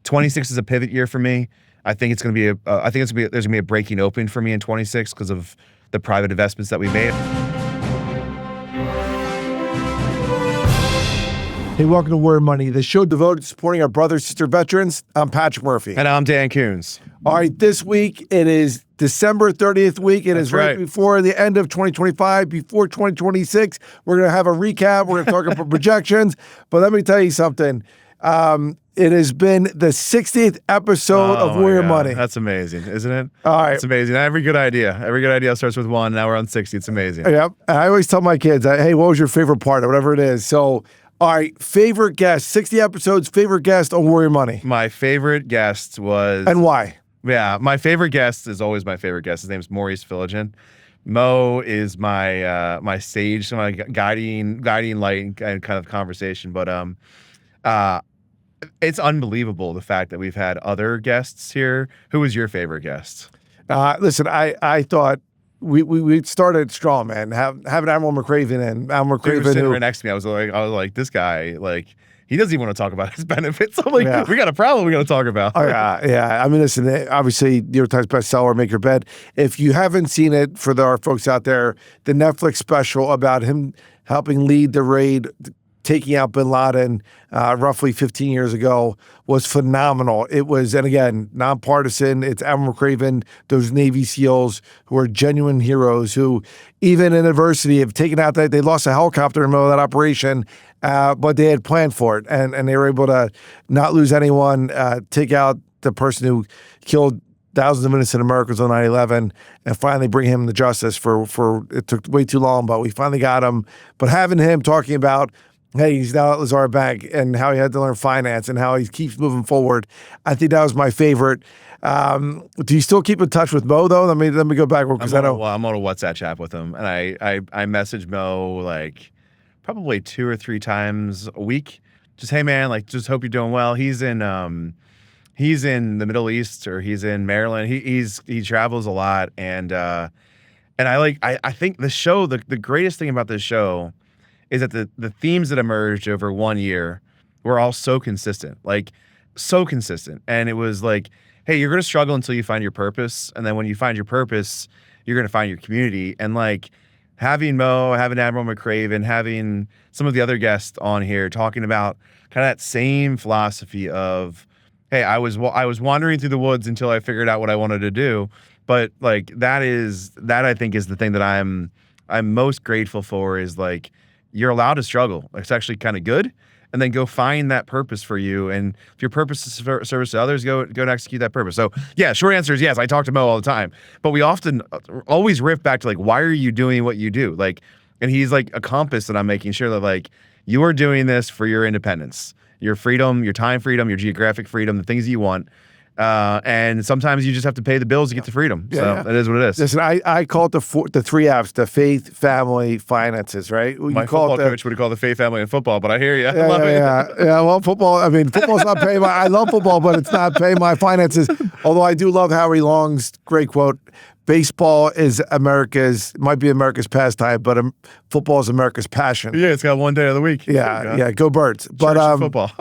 26 is a pivot year for me. I think it's going to be there's going to be a breaking open for me in 26 because of the private investments that we made. Hey, welcome to Word Money, the show devoted to supporting our brother, sister veterans. I'm Patrick Murphy. And I'm Dan Kunze. All right, this week, it is December 30th week. It is right before the end of 2025, before 2026. We're going to have a recap. We're going to talk about projections. But let me tell you something. It has been the 60th episode of Word Money. That's amazing, isn't it? All right. It's amazing. Every good idea starts with one. Now we're on 60. It's amazing. Yep. I always tell my kids, hey, what was your favorite part or whatever it is? So, all right, favorite guest, 60 episodes, favorite guest on Warrior Money. My favorite guest was... And why? Yeah, my favorite guest is always my favorite guest. His name's Maurice Philogin. Mo is my my sage, my guiding light and kind of conversation. But it's unbelievable the fact that we've had other guests here. Who was your favorite guest? Listen, I thought... We started strong, man. Having Admiral McRaven and Admiral McRaven sitting right next to me. I was like, this guy, like, he doesn't even want to talk about his benefits. I'm like, we got a problem we got to talk about. Oh, yeah. I mean, listen, obviously, New York Times bestseller, Make Your Bed. If you haven't seen it, for our folks out there, the Netflix special about him helping lead the raid, taking out bin Laden roughly 15 years ago was phenomenal. It was, and again, nonpartisan. It's Admiral McRaven, those Navy SEALs who are genuine heroes who, even in adversity, have taken out that they lost a helicopter in the middle of that operation, but they had planned for it, and they were able to not lose anyone, take out the person who killed thousands of innocent Americans on 9/11, and finally bring him to justice for it took way too long, but we finally got him. But having him talking about, hey, he's now at Lazard Bank and how he had to learn finance and how he keeps moving forward, I think that was my favorite. Do you still keep in touch with Mo, though? Let me go back because I'm on a WhatsApp chat with him, and I message Mo like probably 2 or 3 times a week. Just, hey man, like, just hope you're doing well. He's in the Middle East, or he's in Maryland. He travels a lot, and I think the show, the greatest thing about this show is that the themes that emerged over 1 year were all so consistent, and it was like, hey, you're going to struggle until you find your purpose, and then when you find your purpose, you're going to find your community. And like having Mo, having Admiral McRaven, having some of the other guests on here talking about kind of that same philosophy of, hey, I was wandering through the woods until I figured out what I wanted to do. But like that I think is the thing that I'm most grateful for, is like, you're allowed to struggle. It's actually kind of good. And then go find that purpose for you. And if your purpose is service to others, go and execute that purpose. So yeah, short answer is yes, I talk to Mo all the time. But we often always riff back to like, why are you doing what you do? Like, and he's like a compass that I'm making sure that like, you are doing this for your independence, your freedom, your time freedom, your geographic freedom, the things you want. And sometimes you just have to pay the bills to get to freedom. That is what it is. Listen, I call it the 3 F's: the faith, family, finances. Right? My football coach would call the faith, family, and football, but I hear you. I love it. Yeah. Well, football. I mean, football's not paying my. I love football, but it's not paying my finances. Although I do love Howie Long's great quote: "Baseball might be America's pastime, but football is America's passion." Yeah, it's got one day of the week. Yeah. Go Birds. But football.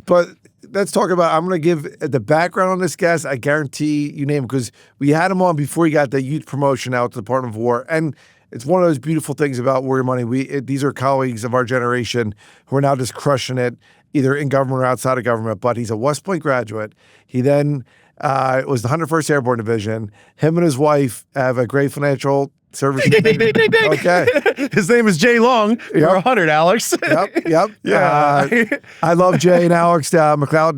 But let's talk about, I'm going to give the background on this guest. I guarantee you name him, because we had him on before he got the youth promotion out to the Department of War. And it's one of those beautiful things about Warrior Money. These are colleagues of our generation who are now just crushing it, either in government or outside of government. But he's a West Point graduate. He then was the 101st Airborne Division. Him and his wife have a great financial service. Ding, ding, ding, ding, ding. Okay. His name is Jay Long. You're 100, Alex. Yep. Yeah. I love Jay and Alex McLeod.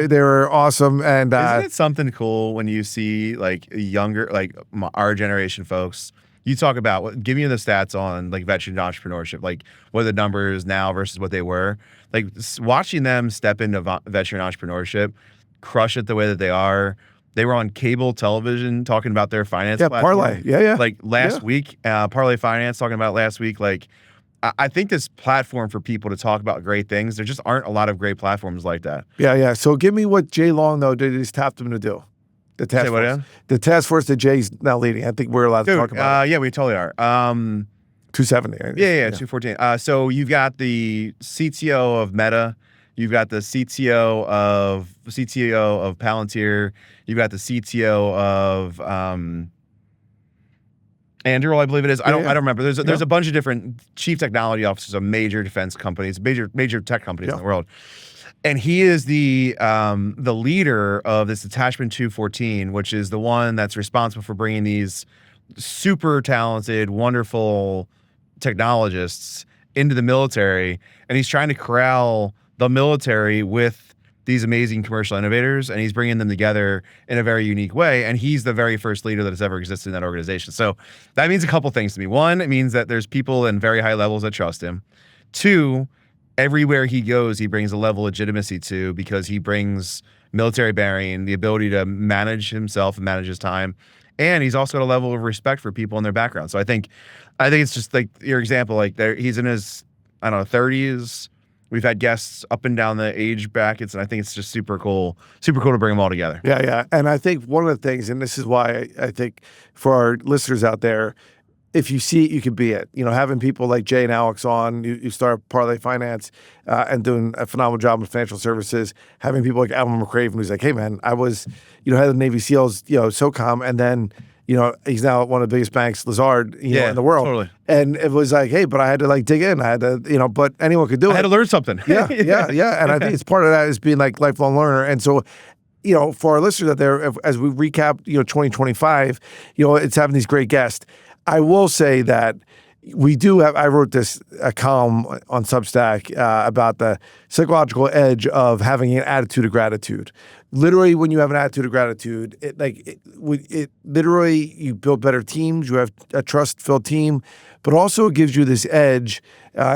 They were awesome. And isn't it something cool when you see like younger, like our generation folks? You talk about giving you the stats on like veteran entrepreneurship, like what are the numbers now versus what they were. Like watching them step into veteran entrepreneurship, crush it the way that they are. They were on cable television talking about their finance platform. Parlay. Yeah. Like last week, Parlay Finance talking about last week. Like, I think this platform for people to talk about great things, there just aren't a lot of great platforms like that. Yeah. So give me what Jay Long, though, did he's tapped him to do. The task force. The task force that Jay's now leading. I think we're allowed to talk about it. Yeah, we totally are. 270. Yeah, 214. So you've got the CTO of Meta. You've got the CTO of Palantir. You've got the CTO of Anduril, I believe it is. I don't remember. There's a bunch of different chief technology officers of major defense companies, major tech companies in the world. And he is the leader of this Detachment 214, which is the one that's responsible for bringing these super talented, wonderful technologists into the military. And he's trying to corral the military with these amazing commercial innovators, and he's bringing them together in a very unique way. And he's the very first leader that has ever existed in that organization. So that means a couple things to me. One, it means that there's people in very high levels that trust him. Two, everywhere he goes, he brings a level of legitimacy to, because he brings military bearing, the ability to manage himself and manage his time. And he's also got a level of respect for people and their background. So I think it's just like your example, like he's in his, I don't know, 30s. We've had guests up and down the age brackets, and I think it's just super cool to bring them all together. Yeah. And I think one of the things, and this is why I think for our listeners out there, if you see it, you can be it. You know, having people like Jay and Alex on, you start Parlay Finance and doing a phenomenal job in financial services. Having people like Alan McCraven, who's like, hey, man, I was, head of the Navy SEALs, SOCOM, and then, he's now at one of the biggest banks, Lazard, in the world. Totally. And it was like, hey, but I had to dig in. I had to, but anyone could do it. I had to learn something. Yeah. And I think it's part of that is being like lifelong learner. And so, for our listeners out there, as we recap, 2025, it's having these great guests. I will say that we do have, I wrote a column on Substack about the psychological edge of having an attitude of gratitude. Literally, when you have an attitude of gratitude, it literally, you build better teams, you have a trust-filled team, but also it gives you this edge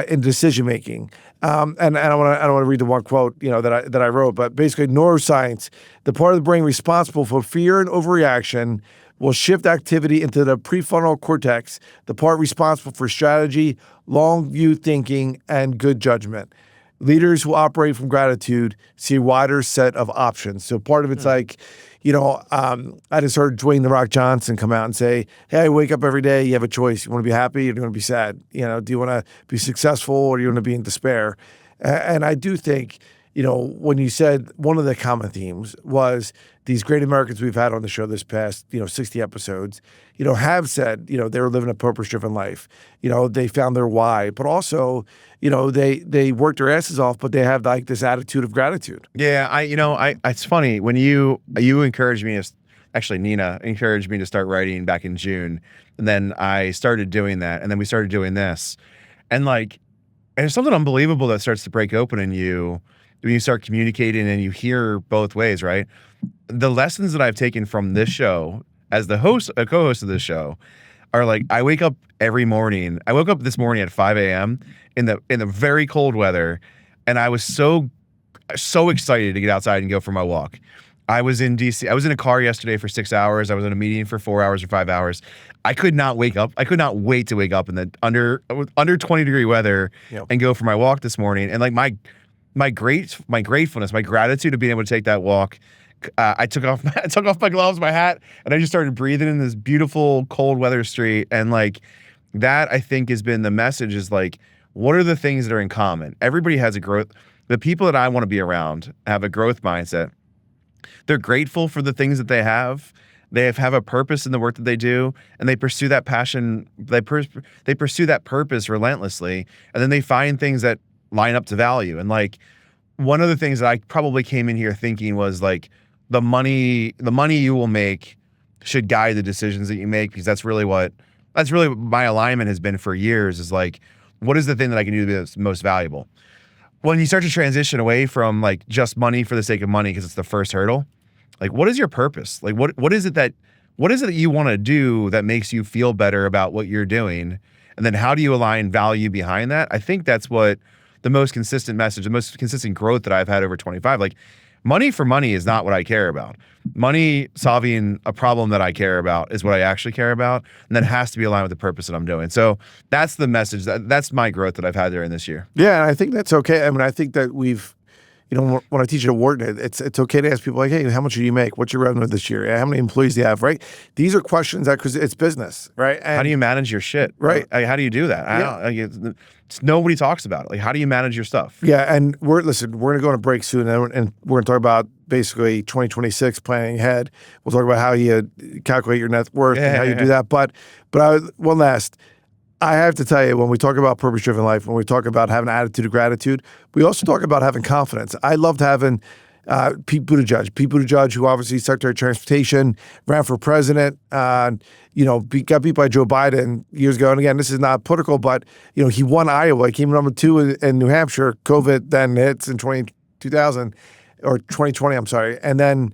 in decision-making. And I don't want to read the one quote, that I wrote, but basically neuroscience, the part of the brain responsible for fear and overreaction will shift activity into the prefrontal cortex, the part responsible for strategy, long view thinking, and good judgment. Leaders who operate from gratitude see a wider set of options. So part of it's like, I just heard Dwayne "The Rock" Johnson come out and say, hey, I wake up every day, you have a choice. You want to be happy or do you want to be sad? Do you want to be successful or do you want to be in despair? And I do think, when you said one of the common themes was these great Americans we've had on the show this past, 60 episodes, have said, they were living a purpose-driven life. They found their why, but also, they worked their asses off, but they have like this attitude of gratitude. Yeah, it's funny when you encouraged me, actually Nina encouraged me to start writing back in June, and then I started doing that, and then we started doing this, and there's something unbelievable that starts to break open in you when you start communicating and you hear both ways, right? The lessons that I've taken from this show as the co-host of this show are like, I wake up every morning. I woke up this morning at 5 a.m. in the very cold weather, and I was so excited to get outside and go for my walk. I was in DC. I was in a car yesterday for 6 hours. I was in a meeting for 4 hours or 5 hours. I could not wake up. I could not wait to wake up in the under 20-degree weather and go for my walk this morning. And my gratefulness, my gratitude of being able to take that walk. I took off my gloves, my hat, and I just started breathing in this beautiful cold weather street. And that, I think, has been the message is what are the things that are in common? Everybody has a growth. The people that I want to be around have a growth mindset. They're grateful for the things that they have. They have a purpose in the work that they do, and they pursue that passion. They pursue that purpose relentlessly, and then they find things that line up to value. And one of the things that I probably came in here thinking was the money you will make should guide the decisions that you make, because that's really what my alignment has been for years is what is the thing that I can do to be most valuable? When you start to transition away from just money for the sake of money, because it's the first hurdle, what is your purpose? What is it that you want to do that makes you feel better about what you're doing? And then how do you align value behind that? I think that's what the most consistent message, the most consistent growth that I've had over 25. Money for money is not what I care about. Money solving a problem that I care about is what I actually care about, and that has to be aligned with the purpose that I'm doing. So that's the message. That's my growth that I've had during this year. Yeah, and I think that's okay. I mean, I think that we've, when I teach at Wharton, it's okay to ask people like, hey, how much do you make? What's your revenue this year? How many employees do you have? Right? These are questions that because it's business, right? And, how do you manage your shit? Right? How do you do that? Nobody talks about it. Like, how do you manage your stuff? Yeah, and we're gonna go on a break soon, and we're gonna talk about basically 2026 planning ahead. We'll talk about how you calculate your net worth and how you do that. But one last. I have to tell you, when we talk about purpose-driven life, when we talk about having an attitude of gratitude, we also talk about having confidence. I loved having Pete Buttigieg, who obviously is Secretary of Transportation, ran for president, got beat by Joe Biden years ago. And again, this is not political, but, he won Iowa. He came number 2 in New Hampshire. COVID then hits in 2000 or 2020, I'm sorry. And then,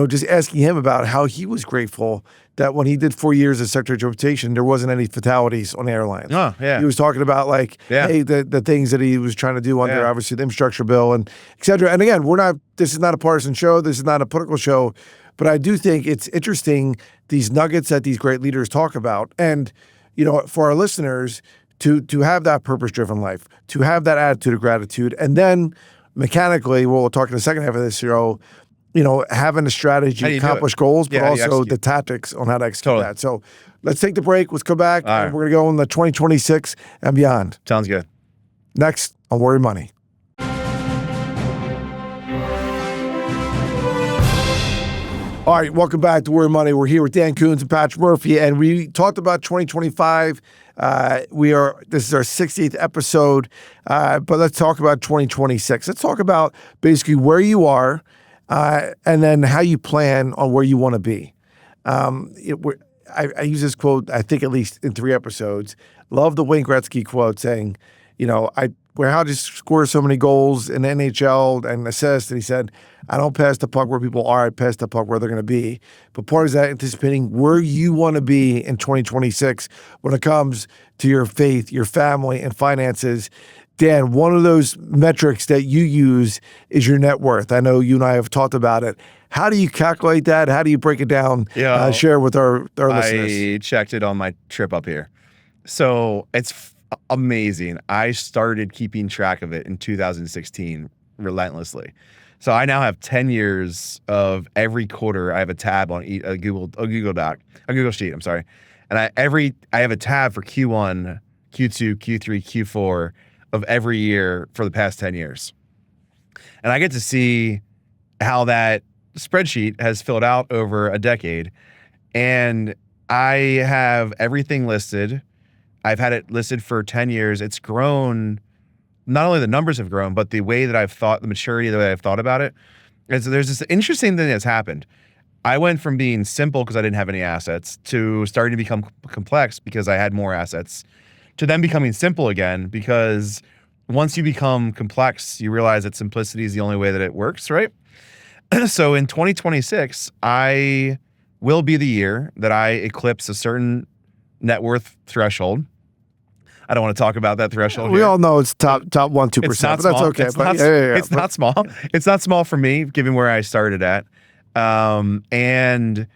just asking him about how he was grateful that when he did 4 years as Secretary of Transportation, there wasn't any fatalities on airlines. Oh, yeah. He was talking about hey, the things that he was trying to do under obviously the infrastructure bill and et cetera. And again, this is not a partisan show. This is not a political show, but I do think it's interesting, these nuggets that these great leaders talk about. And, for our listeners to have that purpose-driven life, to have that attitude of gratitude, and then mechanically, we'll talk in the second half of this show, having a strategy to accomplish goals, but also the tactics on how to execute that. So let's take the break. Let's go back. And we're going to go in the 2026 and beyond. Sounds good. Next on Worry Money. All right, welcome back to Worry Money. We're here with Dan Kunze and Patrick Murphy, and we talked about 2025. This is our 60th episode, but let's talk about 2026. Let's talk about basically where you are, and then how you plan on where you want to be. I use this quote, I think at least in 3 episodes. Love the Wayne Gretzky quote saying, how to score so many goals in the NHL and assists. And he said, I don't pass the puck where people are, I pass the puck where they're going to be. But part of that anticipating where you want to be in 2026 when it comes to your faith, your family, and finances. Dan, one of those metrics that you use is your net worth. I know you and I have talked about it. How do you calculate that? How do you break it down? Share with our listeners. I checked it on my trip up here. So it's amazing. I started keeping track of it in 2016 relentlessly. So I now have 10 years of every quarter. I have a tab on a Google sheet. I'm sorry, and I have a tab for Q1, Q2, Q3, Q4 of every year for the past 10 years, and I get to see how that spreadsheet has filled out over a decade, and I have everything listed. I've had it listed for 10 years. It's grown. Not only the numbers have grown, but the way that I've thought, the maturity that I've thought about it. And so there's this interesting thing that's happened. I went from being simple because I didn't have any assets to starting to become complex because I had more assets to then becoming simple again, because once you become complex, you realize that simplicity is the only way that it works, right? So in 2026, I will be the year that I eclipse a certain net worth threshold. I don't want to talk about that threshold. We all know it's top 1-2%, but that's okay. It's not small. It's not small for me, given where I started at. And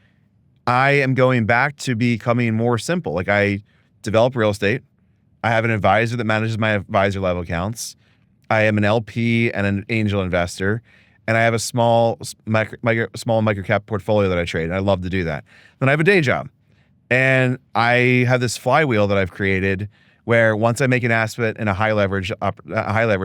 I am going back to becoming more simple. Like, I develop real estate. I have an advisor that manages my advisor level accounts. I am an LP and an angel investor. And I have a small microcap portfolio that I trade. And I love to do that. Then I have a day job. And I have this flywheel that I've created where once I make an asset in a high leverage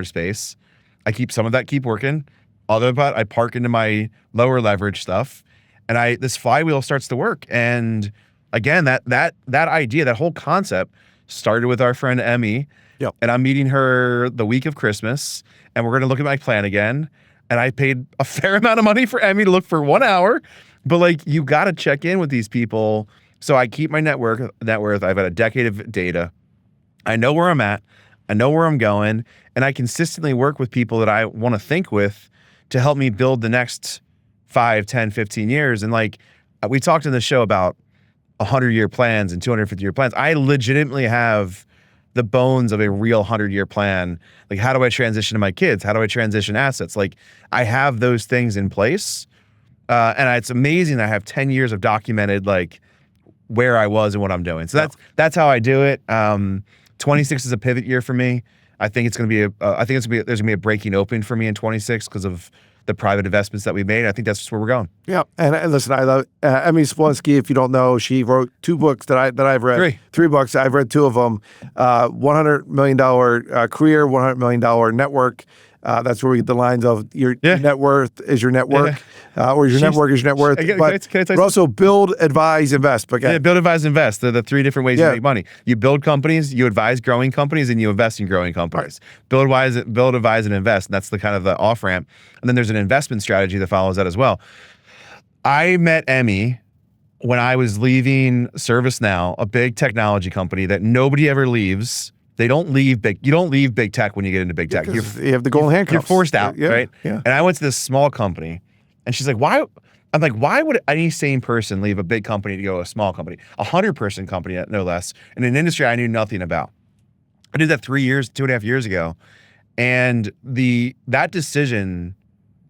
space, I keep some of that, keep working. Other part, I park into my lower leverage stuff, and this flywheel starts to work. And again, that idea, that whole concept started with our friend Emmy. Yep. And I'm meeting her the week of Christmas, and we're going to look at my plan again. And I paid a fair amount of money for Emmy to look for 1 hour, but you got to check in with these people. So I keep my net worth. I've got a decade of data. I know where I'm at. I know where I'm going. And I consistently work with people that I want to think with to help me build the next 5, 10, 15 years. And we talked in the show about 100-year plans and 250-year plans. I legitimately have the bones of a real 100-year plan. Like, how do I transition to my kids? How do I transition assets? I have those things in place. And it's amazing. I have 10 years of documented, where I was and what I'm doing. So that's how I do it. 26 is a pivot year for me. I think it's going to be there's going to be a breaking open for me in 26 because of the private investments that we made. I think that's just where we're going. Yeah, and listen, I love Emmy Splonsky. If you don't know, she wrote 2 books that I've read. Three books. I've read 2 of them. $100 million career, $100 million network. That's where we get the lines of your net worth is your network, or your network is your net worth. But also build, advise, invest. But build, advise, invest. They're the 3 different ways you make money. You build companies, you advise growing companies, and you invest in growing companies. Right. Build, advise, and invest. And that's the kind of the off ramp. And then there's an investment strategy that follows that as well. I met Emmy when I was leaving ServiceNow, a big technology company that nobody ever leaves. They don't leave big. You don't leave big tech when you get into big tech. You have the golden handcuffs. You're forced out, right? Yeah. And I went to this small company, and she's like, "Why?" I'm like, "Why would any sane person leave a big company to go to a small company, 100-person company, no less, in an industry I knew nothing about?" I did that 2.5 years ago, and that decision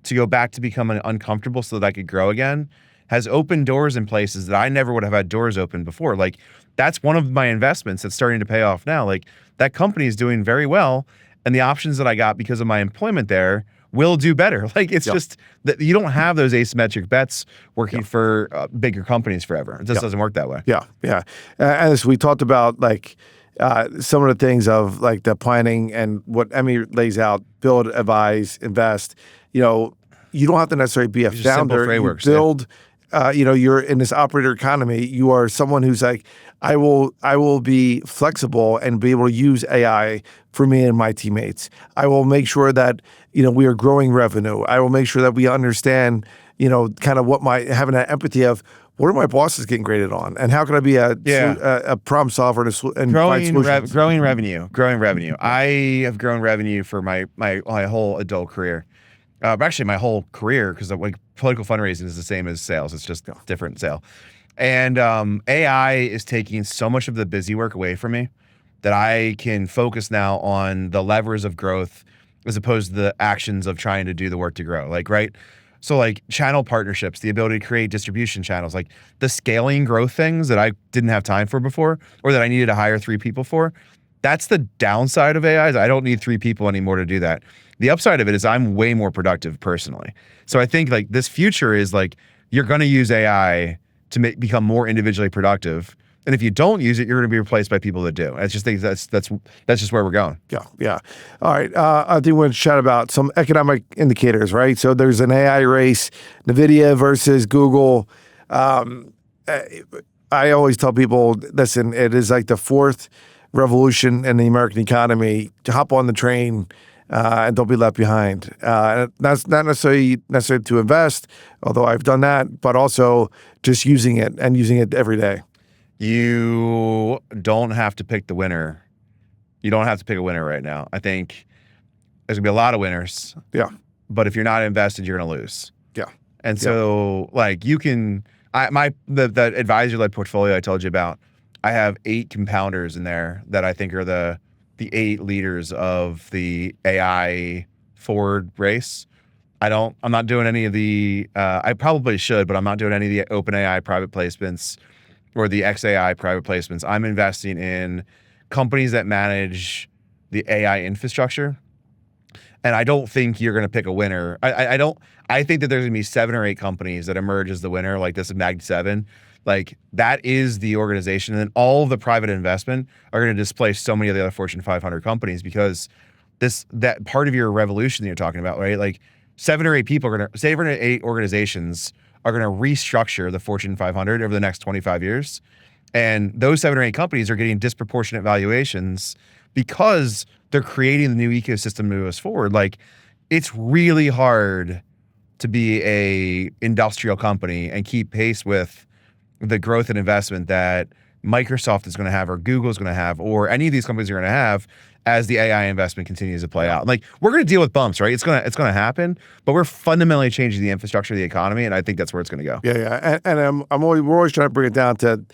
to go back to becoming uncomfortable so that I could grow again has opened doors in places that I never would have had doors open before. Like, that's one of my investments that's starting to pay off now. Like, that company is doing very well, and the options that I got because of my employment there will do better. Like, it's just that you don't have those asymmetric bets working for bigger companies forever. It just doesn't work that way. Yeah. And as we talked about, like, some of the things of like the planning and what Emmy lays out, build, advise, invest. You know, you don't have to necessarily be a founder. You build, you're in this operator economy. You are someone who's like, I will be flexible and be able to use AI for me and my teammates. I will make sure that, we are growing revenue. I will make sure that we understand, kind of having that empathy of what are my bosses getting graded on, and how can I be a problem solver and find solutions. Growing revenue. I have grown revenue for my whole adult career. Actually, my whole career, because like political fundraising is the same as sales. It's just different sale. And AI is taking so much of the busy work away from me that I can focus now on the levers of growth as opposed to the actions of trying to do the work to grow. Like, right? So like channel partnerships, the ability to create distribution channels, like the scaling growth things that I didn't have time for before, or that I needed to hire 3 people for. That's the downside of AI. Is I don't need 3 people anymore to do that. The upside of it is I'm way more productive personally. So I think like this future is like, you're going to use AI to become more individually productive. And if you don't use it, you're going to be replaced by people that do. I just think that's just where we're going. Yeah. All right. I think we're going to chat about some economic indicators, right? So there's an AI race, NVIDIA versus Google. I always tell people, listen, it is like the 4th revolution in the American economy. To hop on the train and don't be left behind. That's not necessarily to invest, although I've done that, but also just using it and using it every day. You don't have to pick the winner. You don't have to pick a winner right now. I think there's gonna be a lot of winners. Yeah. But if you're not invested, you're gonna lose. Yeah. And so like you can, the advisor-led portfolio I told you about, I have 8 compounders in there that I think are the 8 leaders of the AI forward race. I'm not doing any of the, I probably should, but I'm not doing any of the OpenAI private placements or the XAI private placements. I'm investing in companies that manage the AI infrastructure. And I don't think you're going to pick a winner. I think that there's going to be 7 or 8 companies that emerge as the winner, like this Mag 7. Like that is the organization. And then all of the private investment are going to displace so many of the other Fortune 500 companies because that part of your revolution that you're talking about, right? Like 7 or 8 people are going to, 7 or 8 organizations are going to restructure the Fortune 500 over the next 25 years. And those 7 or 8 companies are getting disproportionate valuations because they're creating the new ecosystem to move us forward. Like it's really hard to be a industrial company and keep pace with the growth and investment that Microsoft is going to have or Google is going to have or any of these companies are going to have as the AI investment continues to play out. Like we're going to deal with bumps, right? It's going to happen, but we're fundamentally changing the infrastructure of the economy, and I think that's where it's going to go. Yeah. And we're always trying to bring it down to,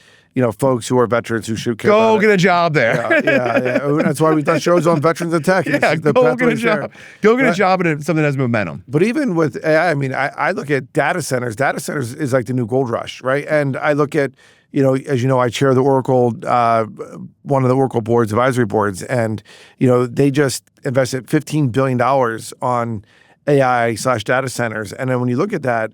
folks who are veterans who should care go about get a job there. Yeah. That's why we've done shows on veterans and tech. Yeah, go get a job. Go get a job in something that has momentum. But even with AI, I mean, I look at data centers. Data centers is like the new gold rush, right? And I look at, as you know, I chair the Oracle, one of the Oracle boards, advisory boards, and they just invested $15 billion on AI/data centers. And then when you look at that,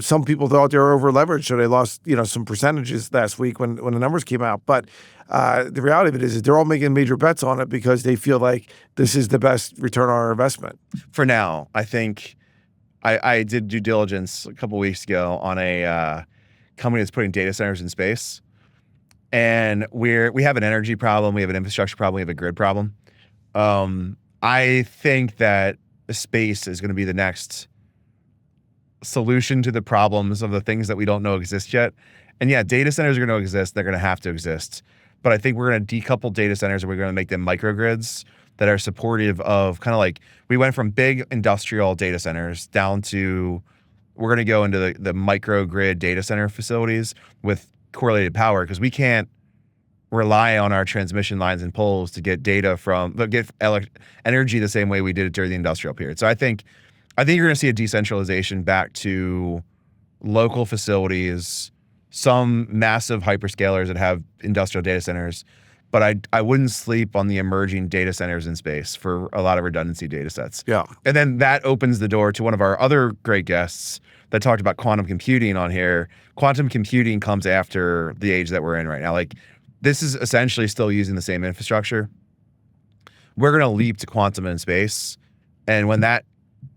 some people thought they were over leveraged, so they lost, some percentages last week when the numbers came out. But the reality of it is they're all making major bets on it because they feel like this is the best return on our investment. For now, I think I did due diligence a couple weeks ago on a company that's putting data centers in space. And we have an energy problem, we have an infrastructure problem, we have a grid problem. I think that space is going to be the next solution to the problems of the things that we don't know exist yet. And yeah, data centers are going to exist. They're going to have to exist. But I think we're going to decouple data centers and we're going to make them microgrids that are supportive of kind of like, we went from big industrial data centers down to, we're going to go into the microgrid data center facilities with correlated power, because we can't rely on our transmission lines and poles to get data energy the same way we did it during the industrial period. So I think you're going to see a decentralization back to local facilities, some massive hyperscalers that have industrial data centers, but I wouldn't sleep on the emerging data centers in space for a lot of redundancy data sets. Yeah. And then that opens the door to one of our other great guests that talked about quantum computing on here. Quantum computing comes after the age that we're in right now. Like, this is essentially still using the same infrastructure. We're going to leap to quantum in space. And when that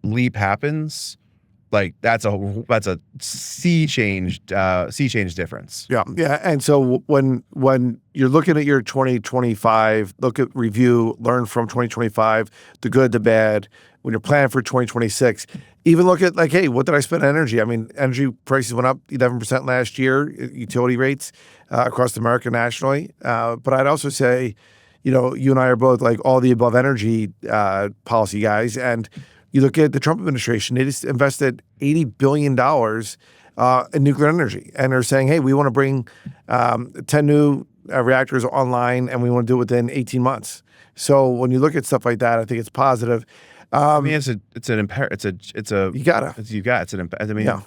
leap happens, like that's a sea change difference. Yeah. Yeah. And so when you're looking at your 2025, look at review, learn from 2025, the good, the bad. When you're planning for 2026, even look at like, hey, what did I spend on energy? I mean, energy prices went up 11% last year, utility rates across America nationally. But I'd also say, you and I are both like all the above energy policy guys. And you look at the Trump administration, they just invested $80 billion in nuclear energy. And they're saying, hey, we want to bring 10 new reactors online, and we want to do it within 18 months. So when you look at stuff like that, I think it's positive. I mean, it's an yeah.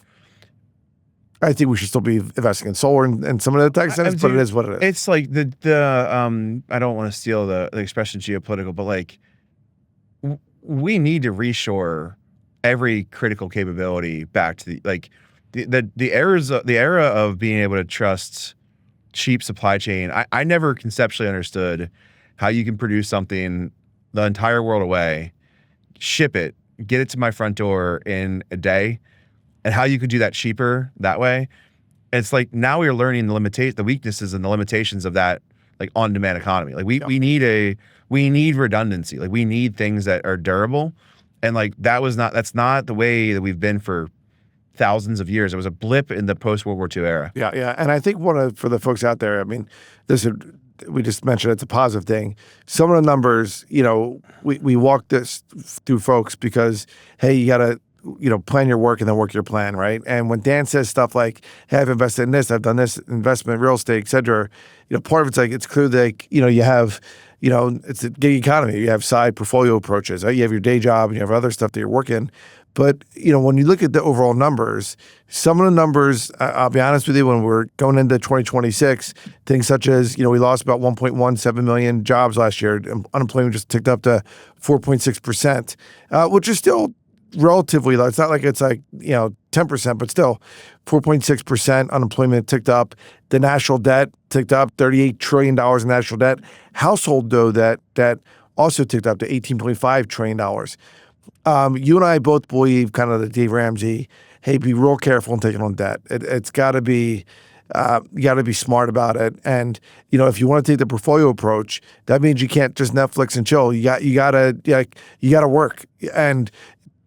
I think we should still be investing in solar and some of the tech centers, but it is what it is. It's like I don't want to steal the expression geopolitical, but like, we need to reshore every critical capability back to the era of being able to trust cheap supply chain. I never conceptually understood how you can produce something the entire world away, ship it, get it to my front door in a day, and how you could do that cheaper that way. It's like, now we are learning the weaknesses and the limitations of that, like, on-demand economy. Like, we need redundancy. Like, we need things that are durable. And like, that's not the way that we've been for thousands of years. It was a blip in the post-World War II era. Yeah, yeah. And I think for the folks out there, I mean, we just mentioned it's a positive thing. Some of the numbers, we walk this through folks because, hey, you got to, plan your work and then work your plan, right? And when Dan says stuff like, hey, I've invested in this, I've done this investment, real estate, et cetera, part of it's like, it's clear that, you have, it's a gig economy. You have side portfolio approaches. Right? You have your day job and you have other stuff that you're working. But, when you look at the overall numbers, some of the numbers, I'll be honest with you, when we're going into 2026, things such as, we lost about 1.17 million jobs last year. Unemployment just ticked up to 4.6%, which is still relatively low. It's not like it's like, 10%, but still 4.6% unemployment ticked up. The national debt ticked up, $38 trillion in national debt. Household, though, that also ticked up to $18.5 trillion. You and I both believe, kind of the Dave Ramsey, hey, be real careful in taking on debt. It's got to be, you got to be smart about it. And, if you want to take the portfolio approach, that means you can't just Netflix and chill. You got to work. And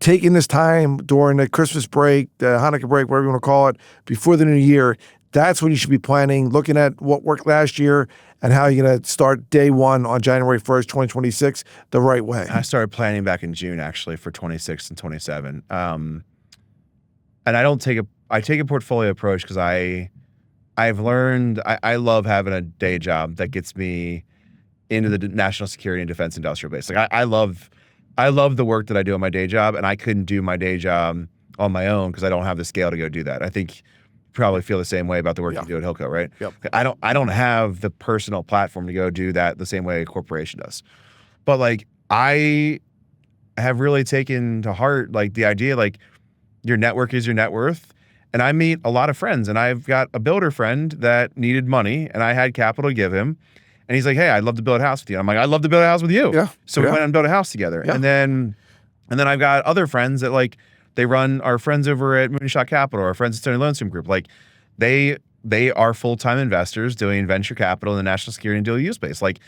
taking this time during the Christmas break, the Hanukkah break, whatever you want to call it, before the new year, that's when you should be planning, looking at what worked last year and how you're going to start day one on January 1st, 2026, the right way. I started planning back in June, actually, for 26 and 27. And I take a portfolio approach because I've learned, I love having a day job that gets me into the national security and defense industrial base. Like, I love the work that I do on my day job, and I couldn't do my day job on my own because I don't have the scale to go do that. I think you probably feel the same way about the work you do at Hilco, right? Yep. I don't have the personal platform to go do that the same way a corporation does. But like, I have really taken to heart like the idea like your network is your net worth. And I meet a lot of friends, and I've got a builder friend that needed money, and I had capital to give him. And he's like, "Hey, I'd love to build a house with you." I'm like, "I'd love to build a house with you." Yeah. So we went and built a house together. Yeah. And then I've got other friends that like they run our friends over at Moonshot Capital, our friends at Stony Loan Stream Group. Like they are full-time investors doing venture capital in the national security and dual use space. Like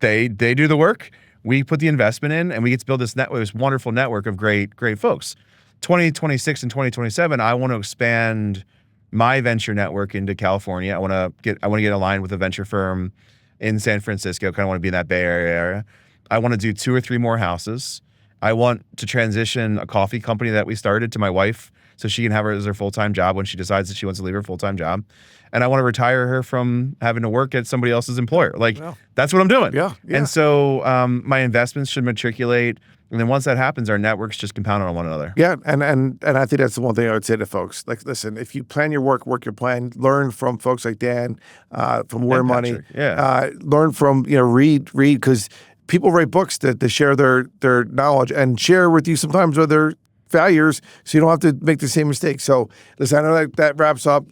they do the work, we put the investment in, and we get to build this wonderful network of great folks. 2026 and 2027, I want to expand my venture network into California. I want to get aligned with a venture firm in San Francisco. Kind of want to be in that Bay Area. I want to do 2 or 3 more houses. I want to transition a coffee company that we started to my wife so she can have her as her full-time job when she decides that she wants to leave her full-time job. And I want to retire her from having to work at somebody else's employer. Like, that's what I'm doing. Yeah. And so my investments should matriculate. And then once that happens, our networks just compound on one another. Yeah, and I think that's the one thing I would say to folks. Like, listen, if you plan your work your plan. Learn from folks like Dan, from Where Money. Learn from, read because people write books to share their knowledge and share with you sometimes their failures, so you don't have to make the same mistakes. So listen, I know that wraps up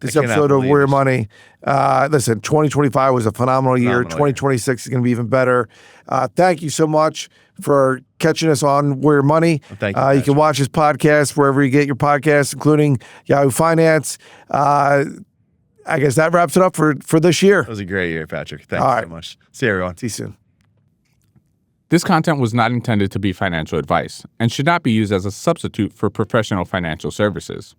this episode of Where Money. Listen, 2025 was a phenomenal year. 2026 is going to be even better. Thank you so much for catching us on Where Money. Well, thank you. You can watch his podcast wherever you get your podcasts, including Yahoo Finance. I guess that wraps it up for this year. It was a great year, Patrick. Thank you so much. See you, everyone. See you soon. This content was not intended to be financial advice and should not be used as a substitute for professional financial services.